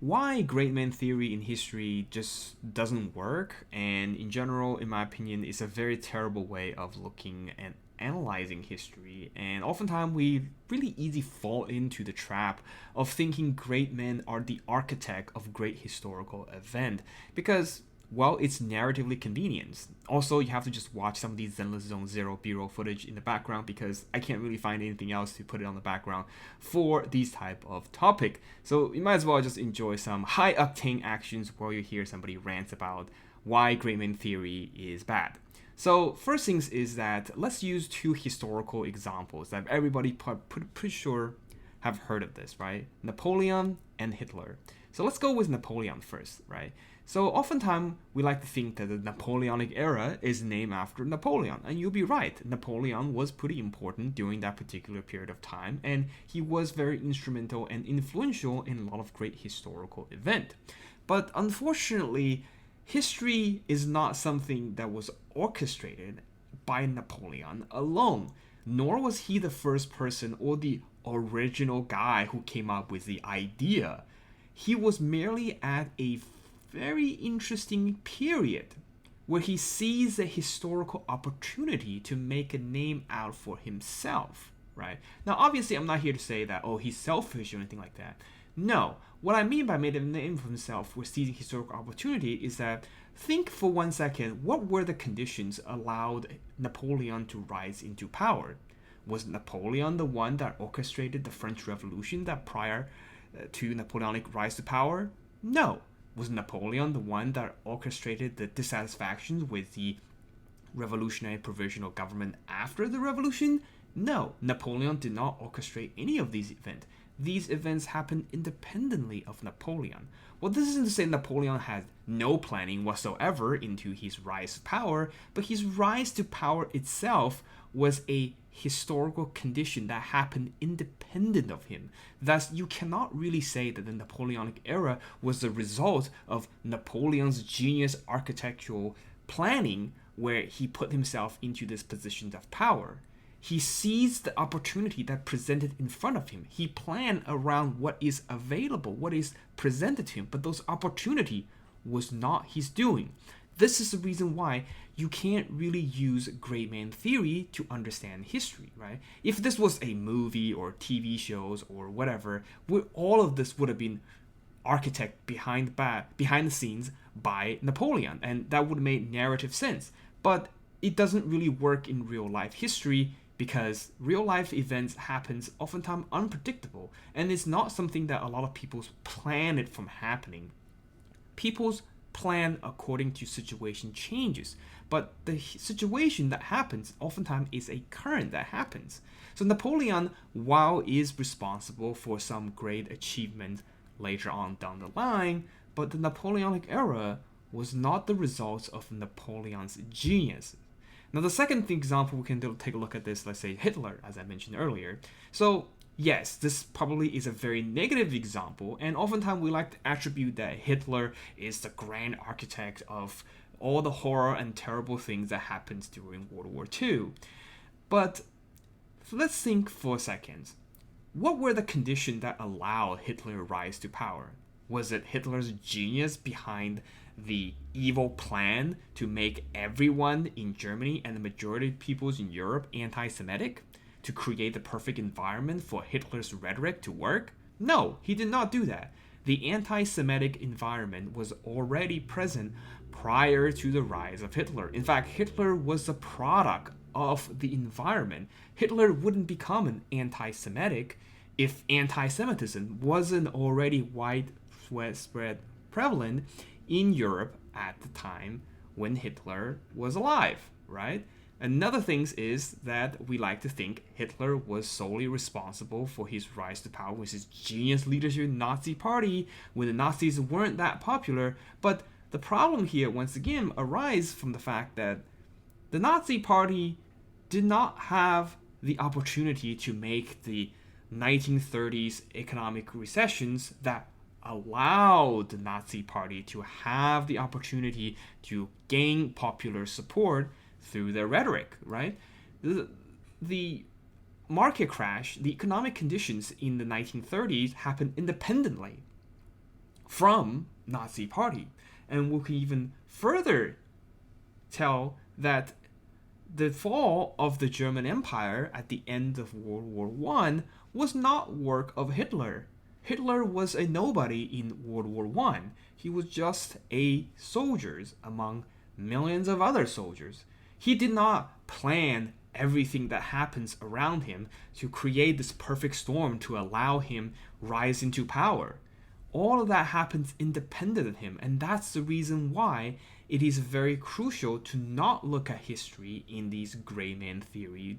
why great man theory in history just doesn't work, and in general, in my opinion, is a very terrible way of looking and analyzing history. And oftentimes, we really easy fall into the trap of thinking great men are the architect of great historical event because well, it's narratively convenient. Also, you have to just watch some of these Zenless Zone Zero B-roll footage in the background because I can't really find anything else to put it on the background for these type of topic. So you might as well just enjoy some high octane actions while you hear somebody rant about why Great Man Theory is bad. So first things is that let's use two historical examples that everybody pretty sure have heard of this, right? Napoleon and Hitler. So let's go with Napoleon first, right? So oftentimes we like to think that the Napoleonic era is named after Napoleon, and you'll be right. Napoleon was pretty important during that particular period of time, and he was very instrumental and influential in a lot of great historical events. But unfortunately, history is not something that was orchestrated by Napoleon alone, nor was he the first person or the original guy who came up with the idea. He was merely at a very interesting period where he sees a historical opportunity to make a name out for himself, right? Now, obviously, I'm not here to say that, oh, he's selfish or anything like that. No, what I mean by made a name for himself with seizing historical opportunity is that think for 1 second, what were the conditions allowed Napoleon to rise into power? Was Napoleon the one that orchestrated the French Revolution that prior to Napoleonic rise to power? No. Was Napoleon the one that orchestrated the dissatisfactions with the revolutionary provisional government after the revolution? No, Napoleon did not orchestrate any of these events. These events happened independently of Napoleon. Well, this isn't to say Napoleon had no planning whatsoever into his rise to power, but his rise to power itself was a historical condition that happened independent of him. Thus, you cannot really say that the Napoleonic era was the result of Napoleon's genius architectural planning where he put himself into this position of power. He seized the opportunity that presented in front of him. He planned around what is available, what is presented to him, but those opportunity was not his doing. This is the reason why you can't really use great man theory to understand history, right? If this was a movie or TV shows or whatever, all of this would have been architect behind the scenes by Napoleon, and that would make narrative sense. But it doesn't really work in real life history because real life events happens oftentimes unpredictable, and it's not something that a lot of people plan it from happening. People's plan according to situation changes, but the situation that happens oftentimes is a current that happens. So Napoleon, while is responsible for some great achievement later on down the line, but the Napoleonic era was not the result of Napoleon's genius. Now, the second example we can take a look at this, let's say Hitler, as I mentioned earlier. So, yes, this probably is a very negative example, and oftentimes we like to attribute that Hitler is the grand architect of all the horror and terrible things that happened during World War II. But let's think for a second. What were the conditions that allowed Hitler to rise to power? Was it Hitler's genius behind the evil plan to make everyone in Germany and the majority of peoples in Europe anti-Semitic? To create the perfect environment for Hitler's rhetoric to work? No, he did not do that. The anti-Semitic environment was already present prior to the rise of Hitler. In fact, Hitler was a product of the environment. Hitler wouldn't become an anti-Semitic if anti-Semitism wasn't already widespread prevalent in Europe at the time when Hitler was alive, right? Another thing is that we like to think Hitler was solely responsible for his rise to power with his genius leadership in the Nazi Party when the Nazis weren't that popular. But the problem here, once again, arises from the fact that the Nazi Party did not have the opportunity to make the 1930s economic recessions that allowed the Nazi Party to have the opportunity to gain popular support through their rhetoric, right? The market crash, the economic conditions in the 1930s happened independently from Nazi Party. And we can even further tell that the fall of the German Empire at the end of World War One was not work of Hitler. Hitler was a nobody in World War One. He was just a soldier among millions of other soldiers. He did not plan everything that happens around him to create this perfect storm to allow him rise into power. All of that happens independent of him, and that's the reason why it is very crucial to not look at history in these gray man theory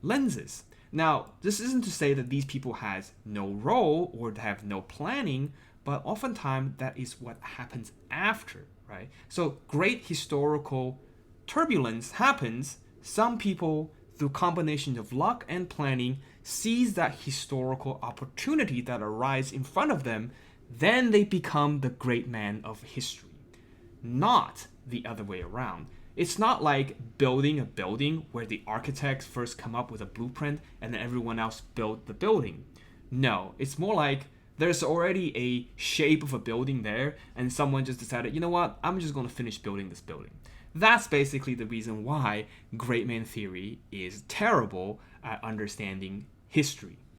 lenses. Now, this isn't to say that these people has no role or have no planning, but oftentimes that is what happens after, right? So great historical turbulence happens. Some people, through combination of luck and planning, seize that historical opportunity that arises in front of them. Then they become the great man of history, not the other way around. It's not like building a building where the architects first come up with a blueprint and then everyone else build the building. No, it's more like there's already a shape of a building there and someone just decided, you know what, I'm just going to finish building this building. That's basically the reason why great man theory is terrible at understanding history.